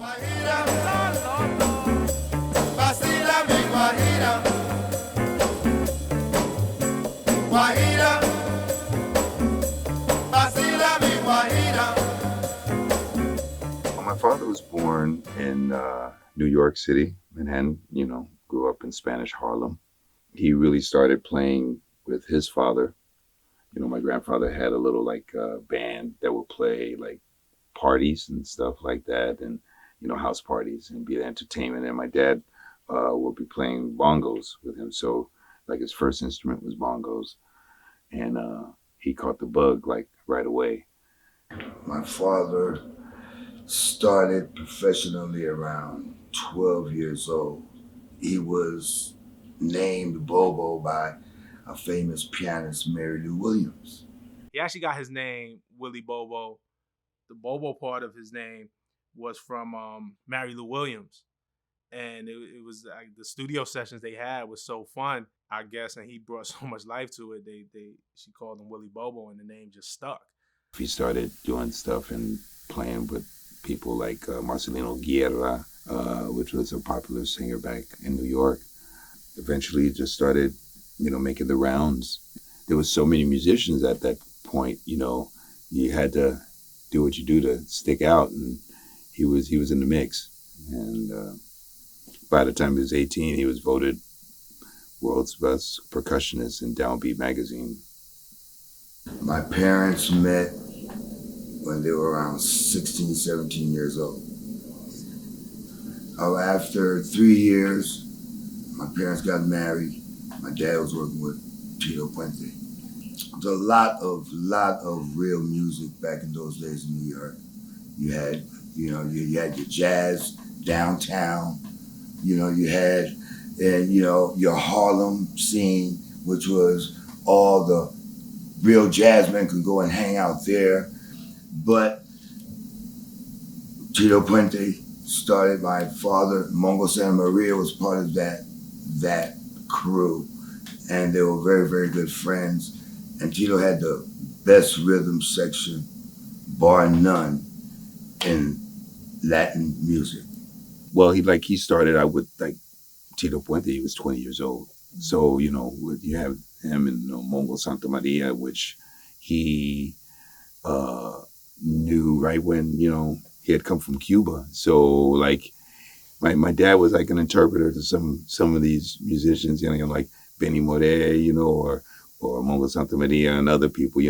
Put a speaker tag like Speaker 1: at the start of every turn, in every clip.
Speaker 1: My father was born in New York City, Manhattan, grew up in Spanish Harlem. He really started playing with his father. My grandfather had a little band that would play like parties and stuff like that, and house parties and be the entertainment. And my dad would be playing bongos with him. So like his first instrument was bongos, and he caught the bug like right away.
Speaker 2: My father started professionally around 12 years old. He was named Bobo by a famous pianist, Mary Lou Williams.
Speaker 3: He actually got his name, Willie Bobo. The Bobo part of his name was from Mary Lou Williams. And it was like the studio sessions they had was so fun, I guess, and he brought so much life to it. She called him Willie Bobo, and the name just stuck.
Speaker 1: He started doing stuff and playing with people like Marcelino Guerra, which was a popular singer back in New York. Eventually just started, making the rounds. There was so many musicians at that point, you had to do what you do to stick out, and he was in the mix. And by the time he was 18, he was voted world's best percussionist in Downbeat magazine.
Speaker 2: My parents met when they were around 16, 17 years old. After 3 years, my parents got married. My dad was working with Tito Puente. There's a lot of real music back in those days in New York. You had, you had your jazz downtown. You had, your Harlem scene, which was all the real jazzmen could go and hang out there. But Tito Puente started, my father, Mongo Santa Maria was part of that crew. And they were very, very good friends. And Tito had the best rhythm section, bar none, in Latin music.
Speaker 1: Well, he started out with Tito Puente. He was 20 years old. So, you have him and Mongo Santa Maria, which he knew right when, he had come from Cuba. So my dad was like an interpreter to some of these musicians, like Benny Moré, or Mongo Santa Maria and other people,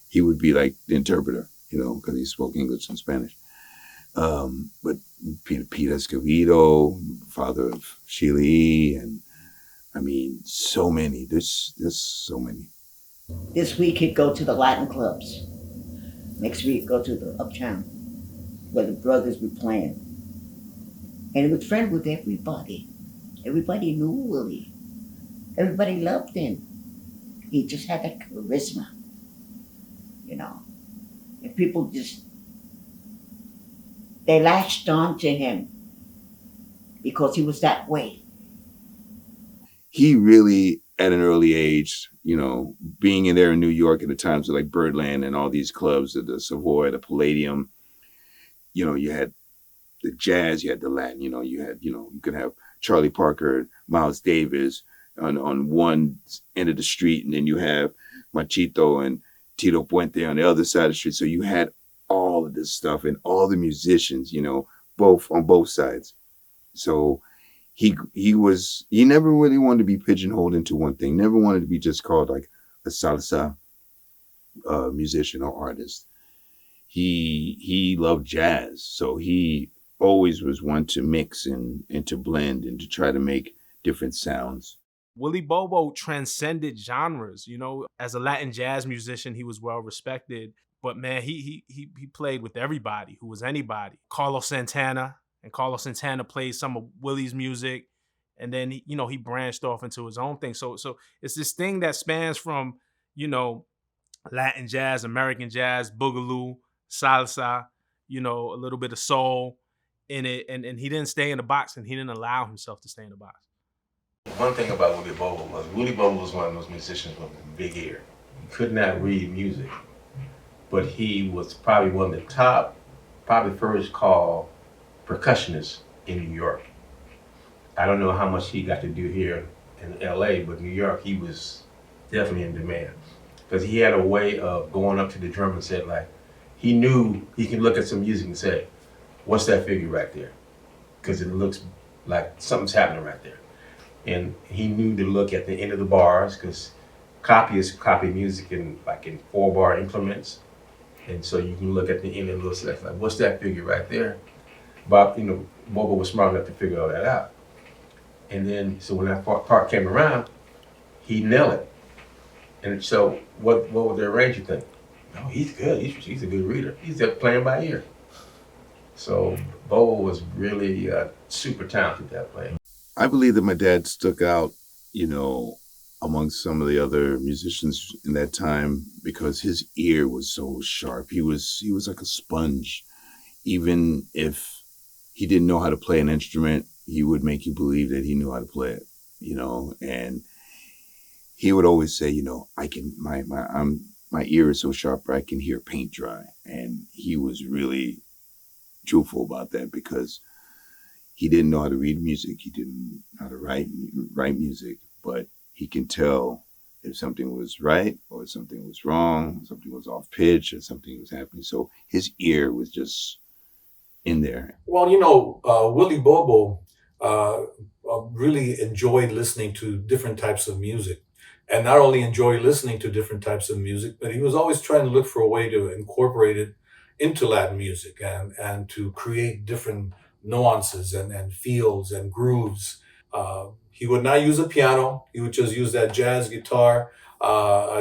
Speaker 1: he would be like the interpreter, because he spoke English and Spanish. But Peter Escovedo, father of Chile, and I mean, so many. There's so many.
Speaker 4: This week he'd go to the Latin clubs. Next week go to the Uptown, where the brothers were playing. And he was friends with everybody. Everybody knew Willie. Everybody loved him. He just had that charisma, And people they latched on to him because he was that way.
Speaker 1: He really, at an early age, being in there in New York at the times of like Birdland and all these clubs, the Savoy, the Palladium, you had the jazz, you had the Latin, you could have Charlie Parker, Miles Davis on one end of the street, and then you have Machito and Tito Puente on the other side of the street. So you had all of this stuff and all the musicians, both on both sides. So he never really wanted to be pigeonholed into one thing. Never wanted to be just called like a salsa musician or artist. He loved jazz, so he always was one to mix and to blend and to try to make different sounds.
Speaker 3: Willie Bobo transcended genres. As a Latin jazz musician, he was well respected. But man, he played with everybody who was anybody. Carlos Santana played some of Willie's music, and then he branched off into his own thing. So it's this thing that spans from Latin jazz, American jazz, boogaloo, salsa, a little bit of soul in it, and he didn't stay in the box, and he didn't allow himself to stay in the box.
Speaker 5: One thing about Willie Bobo was one of those musicians with a big ear. He could not read music, but he was probably one of the top, probably first call percussionist in New York. I don't know how much he got to do here in LA, but New York, he was definitely in demand. Because he had a way of going up to the drum and set, like, he knew he could look at some music and say, what's that figure right there? Because it looks like something's happening right there. And he knew to look at the end of the bars, because copy is copy music in 4-bar increments. And so you can look at the end of the little like, what's that figure right there? Bob, Bobo was smart enough to figure all that out. And then, so when that part came around, he nailed it. And so, what would the arranger think? No, he's good. He's a good reader. He's just playing by ear. So Bobo was really super talented at playing.
Speaker 1: I believe that my dad stuck out, amongst some of the other musicians in that time because his ear was so sharp. He was like a sponge. Even if he didn't know how to play an instrument, he would make you believe that he knew how to play it, and he would always say, I can, my ear is so sharp I can hear paint dry. And he was really truthful about that because he didn't know how to read music. He didn't know how to write music, but he can tell if something was right or something was wrong, something was off pitch or something was happening. So his ear was just in there.
Speaker 6: Well, Willie Bobo really enjoyed listening to different types of music. And not only enjoy listening to different types of music, but he was always trying to look for a way to incorporate it into Latin music and to create different nuances and feels and grooves. He would not use a piano. He would just use that jazz guitar,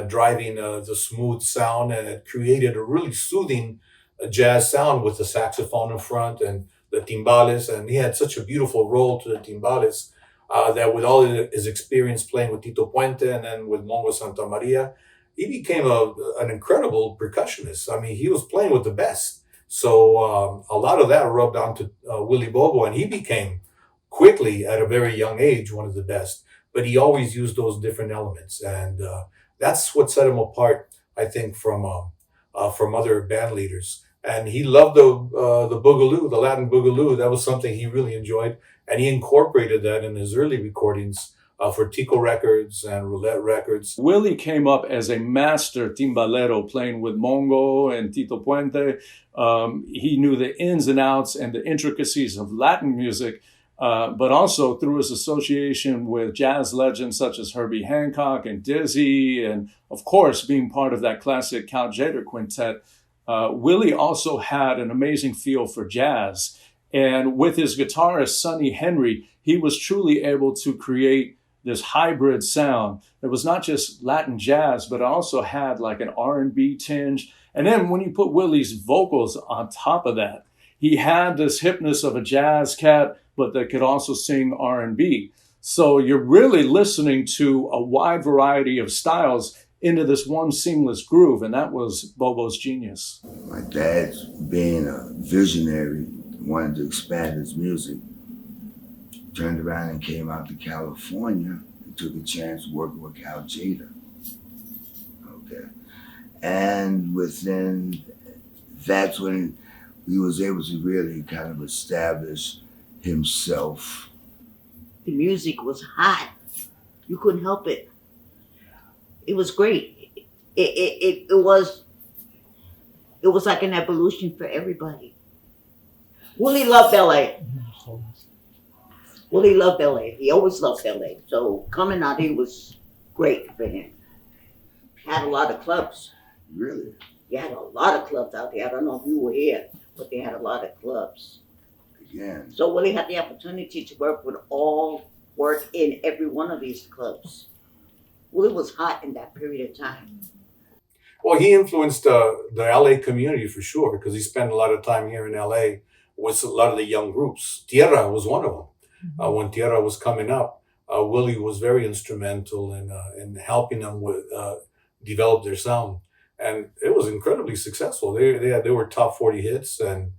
Speaker 6: driving the smooth sound, and it created a really soothing jazz sound with the saxophone in front and the timbales. And he had such a beautiful roll to the timbales. That with all his experience playing with Tito Puente and then with Mongo Santa Maria, he became an incredible percussionist. I mean, he was playing with the best. So a lot of that rubbed onto Willie Bobo, and he became quickly, at a very young age, one of the best. But he always used those different elements, and that's what set him apart, I think, from other band leaders. And he loved the boogaloo, the Latin boogaloo. That was something he really enjoyed. And he incorporated that in his early recordings for Tico Records and Roulette Records.
Speaker 7: Willie came up as a master timbalero, playing with Mongo and Tito Puente. He knew the ins and outs and the intricacies of Latin music, but also through his association with jazz legends such as Herbie Hancock and Dizzy, and of course, being part of that classic Cal Tjader quintet, Willie also had an amazing feel for jazz. And with his guitarist, Sonny Henry, he was truly able to create this hybrid sound. It was not just Latin jazz, but it also had like an R&B tinge. And then when you put Willie's vocals on top of that, he had this hipness of a jazz cat, but that could also sing R&B. So you're really listening to a wide variety of styles into this one seamless groove, and that was Bobo's genius.
Speaker 2: My dad, being a visionary, wanted to expand his music, turned around and came out to California and took a chance working with Cal Tjader. Okay. And that's when he was able to really kind of establish himself.
Speaker 4: The music was hot. You couldn't help it. It was great. It was like an evolution for everybody. Willie loved LA. Willie loved LA. He always loved LA. So coming out here was great for him. Had a lot of clubs.
Speaker 2: Really?
Speaker 4: You had a lot of clubs out there. I don't know if you were here, but they had a lot of clubs.
Speaker 2: Again.
Speaker 4: So Willie had the opportunity to work in every one of these clubs. Willie was hot in that period of time.
Speaker 6: Well, he influenced the LA community for sure, because he spent a lot of time here in LA with a lot of the young groups. Tierra was one of them. When Tierra was coming up, Willie was very instrumental in helping them with develop their sound, and it was incredibly successful. They were top 40 hits, and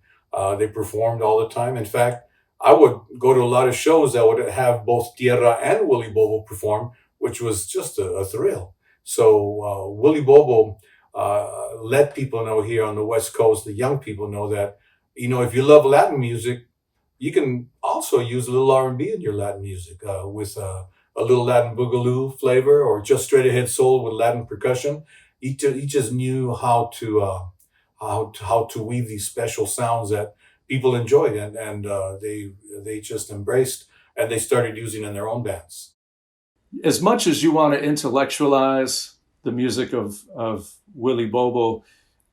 Speaker 6: they performed all the time. In fact, I would go to a lot of shows that would have both Tierra and Willie Bobo perform, which was just a thrill. So Willie Bobo let people know here on the West Coast, the young people know that, if you love Latin music, You can also use a little R&B in your Latin music with a little Latin boogaloo flavor, or just straight ahead soul with Latin percussion. He just knew how to weave these special sounds that people enjoyed, and they just embraced, and they started using in their own bands.
Speaker 7: As much as you want to intellectualize the music of Willie Bobo,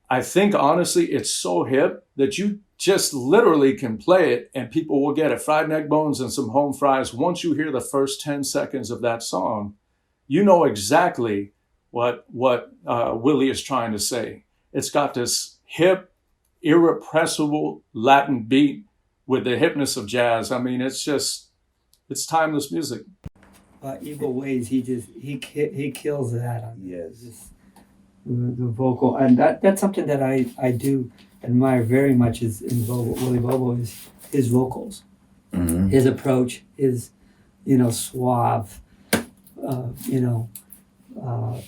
Speaker 7: I think honestly it's so hip that you just literally can play it and people will get it. Fried neck bones and some home fries. Once you hear the first 10 seconds of that song, you know exactly what Willie is trying to say. It's got this hip, irrepressible Latin beat with the hipness of jazz. I mean, it's timeless music.
Speaker 8: Evil Ways, he kills that.
Speaker 2: Yes.
Speaker 8: Just the vocal, and that's something that I do admire very much is in Willie Bobo is his vocals, his approach, his suave,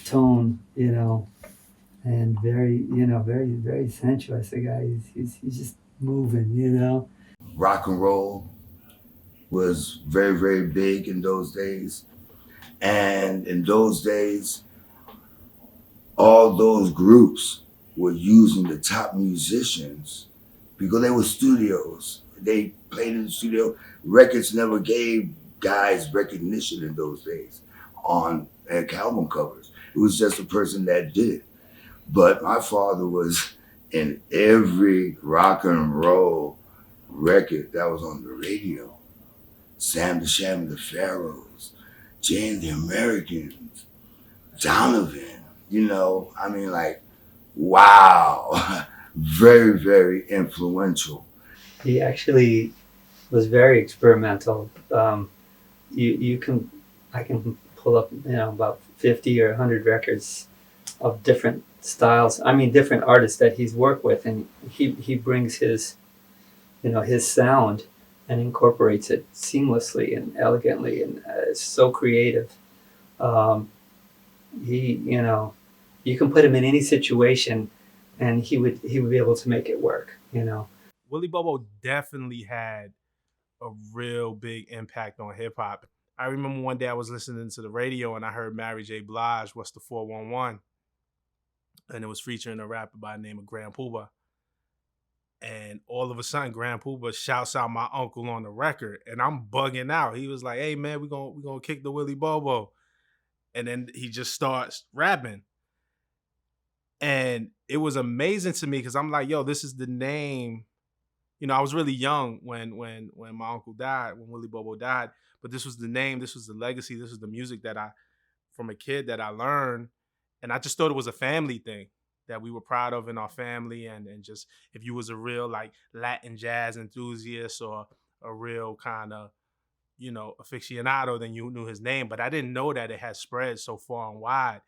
Speaker 8: tone, and very very sensuous. The guy, he's just moving,
Speaker 2: Rock and roll was very, very big in those days. And in those days, all those groups were using the top musicians because they were studios. They played in the studio. Records never gave guys recognition in those days on album covers. It was just a person that did it. But my father was in every rock and roll record that was on the radio. Sam the Sham and the Pharaohs, Jane the Americans, Donovan, wow. Very, very influential.
Speaker 8: He actually was very experimental. I can pull up about 50 or 100 records of different styles. I mean, different artists that he's worked with, and he brings his sound and incorporates it seamlessly and elegantly, and it's so creative. You can put him in any situation, and he would be able to make it work.
Speaker 3: Willie Bobo definitely had a real big impact on hip hop. I remember one day I was listening to the radio and I heard Mary J. Blige, What's the 411? And it was featuring a rapper by the name of Grand Puba. And all of a sudden, Grand Puba shouts out my uncle on the record, and I'm bugging out. He was like, "Hey man, we're gonna kick the Willie Bobo," and then he just starts rapping, and it was amazing to me because I'm like, "Yo, this is the name." I was really young when my uncle died, when Willie Bobo died, but this was the name, this was the legacy, this was the music that from a kid that I learned, and I just thought it was a family thing that we were proud of in our family, and just if you was a real like Latin jazz enthusiast or a real kind of aficionado, then you knew his name. But I didn't know that it had spread so far and wide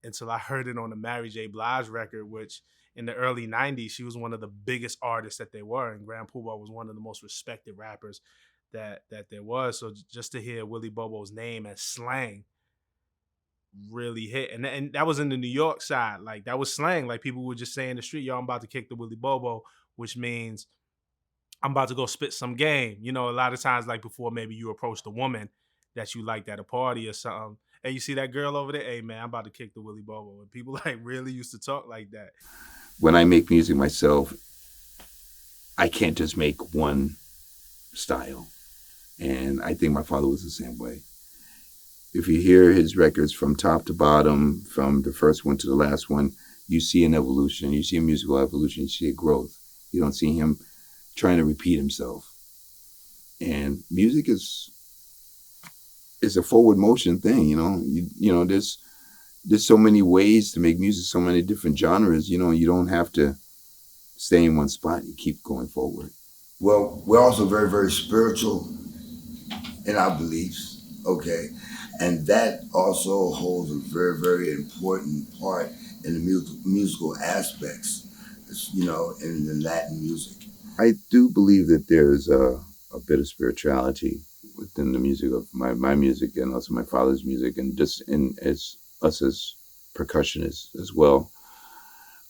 Speaker 3: until I heard it on the Mary J. Blige record, which in the early 90s, she was one of the biggest artists that they were, and Grand Puba was one of the most respected rappers that there was. So just to hear Willie Bobo's name as slang really hit, and that was in the New York side. Like that was slang. Like people would just say in the street, "Yo, I'm about to kick the Willie Bobo," which means I'm about to go spit some game. A lot of times, like before maybe you approached a woman that you liked at a party or something. Hey, you see that girl over there? Hey man, I'm about to kick the Willie Bobo. And people like really used to talk like that.
Speaker 1: When I make music myself, I can't just make one style. And I think my father was the same way. If you hear his records from top to bottom, from the first one to the last one, you see an evolution. You see a musical evolution. You see a growth. You don't see him trying to repeat himself. And music is a forward motion thing. There's so many ways to make music, so many different genres. You don't have to stay in one spot. You keep going forward.
Speaker 2: Well, we're also very, very spiritual in our beliefs, okay? And that also holds a very, very important part in the musical aspects, in the Latin music.
Speaker 1: I do believe that there's a bit of spirituality within the music of my music and also my father's music, and just as us as percussionists as well.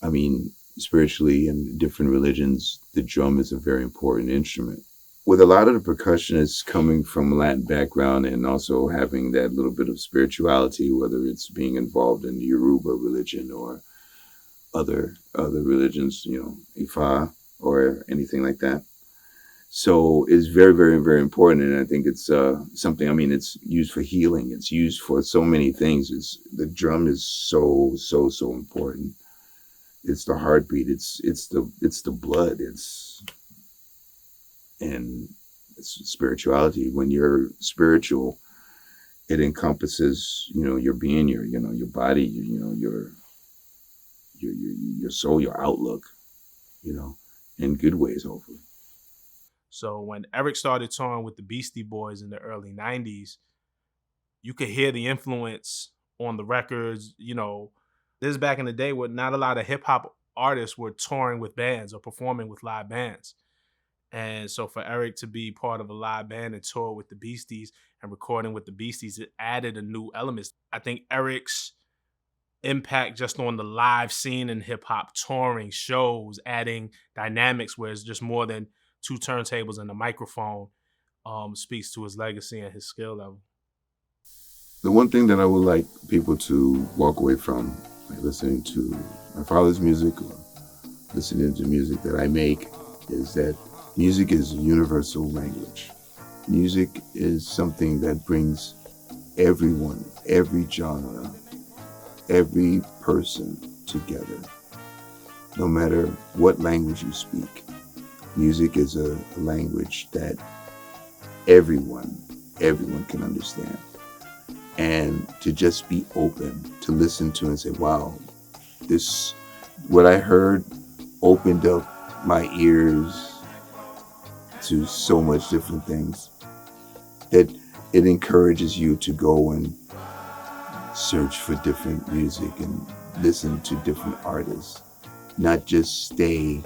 Speaker 1: I mean, spiritually in different religions, the drum is a very important instrument, with a lot of the percussionists coming from a Latin background and also having that little bit of spirituality, whether it's being involved in the Yoruba religion or other religions, Ifa or anything like that. So it's very, very, very important, and I think it's something. I mean, it's used for healing. It's used for so many things. The drum is so, so, so important. It's the heartbeat. It's the blood. And it's spirituality. When you're spiritual, it encompasses your being, your body, your soul, your outlook, in good ways, hopefully.
Speaker 3: So when Eric started touring with the Beastie Boys in the early 90s, you could hear the influence on the records. This is back in the day where not a lot of hip hop artists were touring with bands or performing with live bands. And so for Eric to be part of a live band and tour with the Beasties and recording with the Beasties, it added a new element. I think Eric's impact just on the live scene in hip hop, touring, shows, adding dynamics where it's just more than two turntables and a microphone, speaks to his legacy and his skill level.
Speaker 1: The one thing that I would like people to walk away from, like listening to my father's music or listening to music that I make, is that music is a universal language. Music is something that brings everyone, every genre, every person together, no matter what language you speak. Music is a language that everyone can understand. And to just be open to listen to and say, wow, what I heard opened up my ears to so much different things, that it encourages you to go and search for different music and listen to different artists, not just stay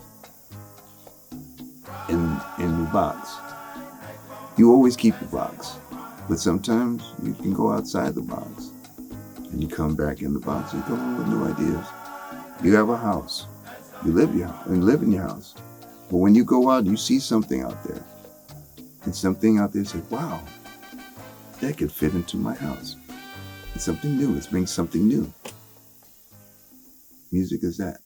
Speaker 1: in the box. You always keep the box, but sometimes you can go outside the box and you come back in the box and come up with new ideas. You have a house, you live in your house, but when you go out, you see something out there, and something out there says, wow, that could fit into my house. It's something new. It brings something new. Music is that.